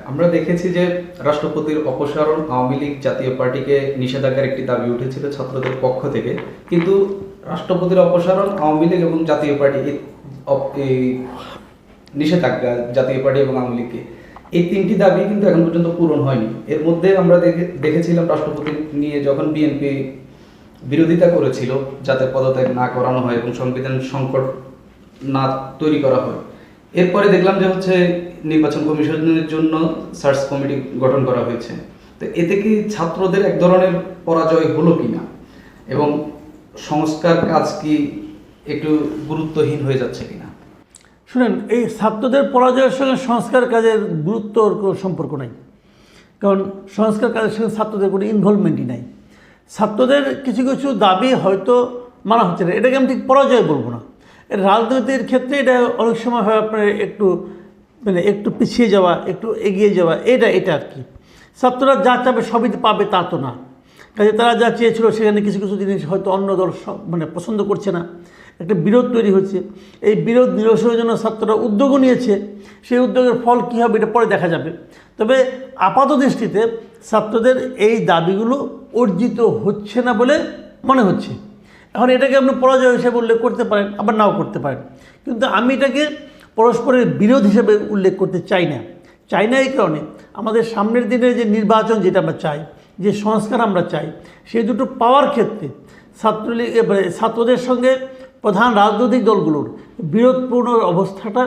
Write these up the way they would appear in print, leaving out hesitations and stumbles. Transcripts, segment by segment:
আমরা দেখেছি যে রাষ্ট্রপতির অপসারণ আওয়ামী লীগ জাতীয় পার্টিকে নিষেধাজ্ঞার একটি দাবি উঠেছিল ছাত্রদের পক্ষ থেকে, কিন্তু রাষ্ট্রপতির অপসারণ আওয়ামী লীগ এবং জাতীয় পার্টি এই নিষেধাজ্ঞা জাতীয় পার্টি এবং আওয়ামী লীগকে, এই তিনটি দাবি কিন্তু এখন পর্যন্ত পূরণ হয়নি। এর মধ্যে আমরা দেখেছিলাম রাষ্ট্রপতি নিয়ে যখন বিএনপি বিরোধিতা করেছিল যাতে পদত্যাগ না করানো হয় এবং সংবিধান সংকট না তৈরি করা হয়, এরপরে দেখলাম যে নির্বাচন কমিশনের জন্য সার্চ কমিটি গঠন করা হয়েছে। তো এতে কি ছাত্রদের এক ধরনের পরাজয় হলো কিনা এবং সংস্কার কাজ কি একটু গুরুত্বহীন হয়ে যাচ্ছে কিনা? শুনেন, এই ছাত্রদের পরাজয়ের সঙ্গে সংস্কার কাজের গুরুত্বর কোনো সম্পর্ক নাই। কারণ সংস্কার কাজের সঙ্গে ছাত্রদের কোনো ইনভলভমেন্টই নাই। ছাত্রদের কিছু কিছু দাবি হয়তো মানা হচ্ছে না, এটাকে আমি ঠিক পরাজয় বলবো না। রাজনীতির ক্ষেত্রে এটা অনেক সময় হয় আপনার একটু পিছিয়ে যাওয়া, একটু এগিয়ে যাওয়া, এটা আর কি। ছাত্ররা যা চাবে সবই পাবে তা তো না। কাজে তারা যা চেয়েছিল সেখানে কিছু কিছু জিনিস হয়তো অন্য দল পছন্দ করছে না, একটা বিরোধ তৈরি হচ্ছে। এই বিরোধ নিরসনের জন্য ছাত্ররা উদ্যোগও নিয়েছে। সেই উদ্যোগের ফল কী হবে এটা পরে দেখা যাবে। তবে আপাত দৃষ্টিতে ছাত্রদের এই দাবিগুলো অর্জিত হচ্ছে না বলে মনে হচ্ছে। এখন এটাকে আপনি পরাজয় হিসেবে উল্লেখ করতে পারেন, আবার নাও করতে পারেন, কিন্তু আমি এটাকে পরস্পরের বিরোধ হিসেবে উল্লেখ করতে চাই না। এই কারণে আমাদের সামনের দিনের যে নির্বাচন যেটা আমরা চাই, যে সংস্কার আমরা চাই, সেই দুটো পাওয়ার ক্ষেত্রে ছাত্রদের সঙ্গে প্রধান রাজনৈতিক দলগুলোর বিরোধপূর্ণ অবস্থাটা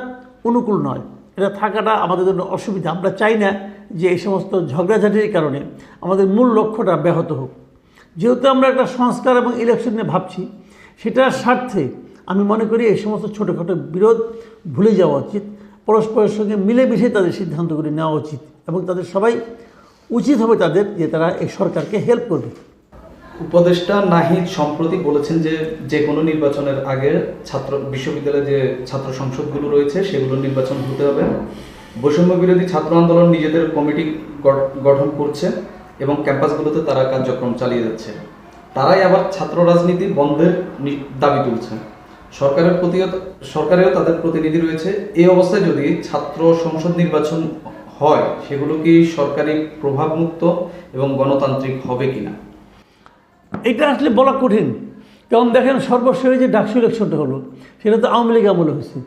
অনুকূল নয়। এটা থাকাটা আমাদের জন্য অসুবিধা। আমরা চাই না যে এই সমস্ত ঝগড়াঝাটির কারণে আমাদের মূল লক্ষ্যটা ব্যাহত হোক। যেহেতু আমরা একটা সংস্কার এবং ইলেকশন নিয়ে ভাবছি, সেটার স্বার্থে আমি মনে করি এই সমস্ত ছোটোখাটো বিরোধ ভুলে যাওয়া উচিত। পরস্পরের সঙ্গে মিলেমিশে তাদের সিদ্ধান্তগুলি নেওয়া উচিত এবং তাদের সবাই উচিত হবে তাদের যে তারা এই সরকারকে হেল্প করবে। উপদেষ্টা নাহিদ সম্প্রতি বলেছেন যে যে কোনো নির্বাচনের আগে বিশ্ববিদ্যালয়ে যে ছাত্র সংসদগুলো রয়েছে সেগুলোর নির্বাচন হতে হবে। বৈষম্য বিরোধী ছাত্র আন্দোলন নিজেদের কমিটি গঠন করছে এবং ক্যাম্পাসগুলোতে তারা কার্যক্রম চালিয়ে যাচ্ছে। তারাই আবার ছাত্র রাজনীতি বন্ধের দাবি তুলছে। সরকারেও তাদের প্রতিনিধি রয়েছে। এই অবস্থায় যদি ছাত্র সংসদ নির্বাচন হয়, সেগুলো কি সরকারি প্রভাবমুক্ত এবং গণতান্ত্রিক হবে কিনা? এটা আসলে বলা কঠিন। কারণ দেখেন, সর্বশেষ যে ডাকসু ইলেকশনটা হলো সেটা তো আওয়ামী লীগ আমলে হয়েছে।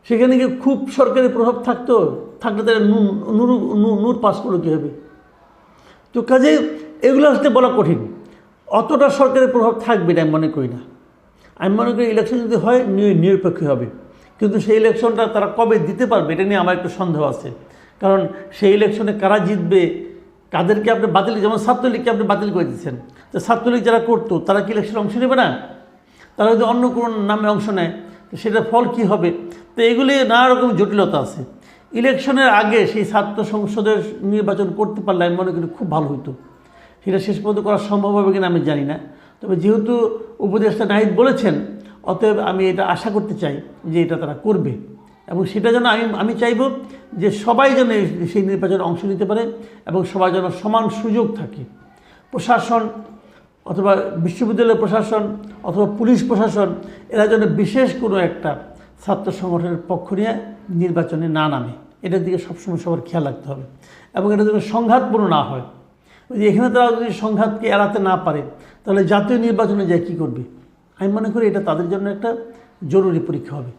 সেখানে কি খুব সরকারি প্রভাব থাকলে তারা নূর পাস করলে কী হবে? তো কাজে এগুলো আসলে বলা কঠিন। অতটা সরকারি প্রভাব থাকবে না আমি মনে করি না। আমি মনে করি ইলেকশন যদি হয় নিরপেক্ষ হবে, কিন্তু সেই ইলেকশনটা তারা কবে দিতে পারবে এটা নিয়ে আমার একটু সন্দেহ আছে। কারণ সেই ইলেকশনে কারা জিতবে, কাদেরকে আপনি বাতিল, যেমন ছাত্রলীগকে আপনি বাতিল করে দিচ্ছেন, তো ছাত্রলীগ যারা করতো তারা কি ইলেকশনে অংশ নেবে না? তারা যদি অন্য কোনো নামে অংশ নেয় তো সেটার ফল কী হবে? তো এগুলি নানা রকম জটিলতা আছে। ইলেকশনের আগে সেই ছাত্র সংসদের নির্বাচন করতে পারলে আমি মনে করি খুব ভালো হতো। সেটা শেষ পর্যন্ত করা সম্ভব হবে কিনা আমি জানি না। তবে যেহেতু উপদেষ্টা নাহিদ বলেছেন, অতএব আমি এটা আশা করতে চাই যে এটা তারা করবে এবং সেটা যেন আমি চাইব যে সবাই যেন সেই নির্বাচনে অংশ নিতে পারে এবং সবাই যেন সমান সুযোগ থাকে। প্রশাসন অথবা বিশ্ববিদ্যালয় প্রশাসন অথবা পুলিশ প্রশাসন এরা যেন বিশেষ কোনো একটা ছাত্র সংগঠনের পক্ষ নিয়ে নির্বাচনে না নামে, এটার দিকে সবসময় সবার খেয়াল রাখতে হবে এবং এটা যেন সংঘাতপূর্ণ না হয়। এখানে তারা যদি সংঘাতকে এড়াতে না পারে তাহলে জাতীয় নির্বাচনে যায় কী করবে? আমি মনে করি এটা তাদের জন্য একটা জরুরি পরীক্ষা হবে।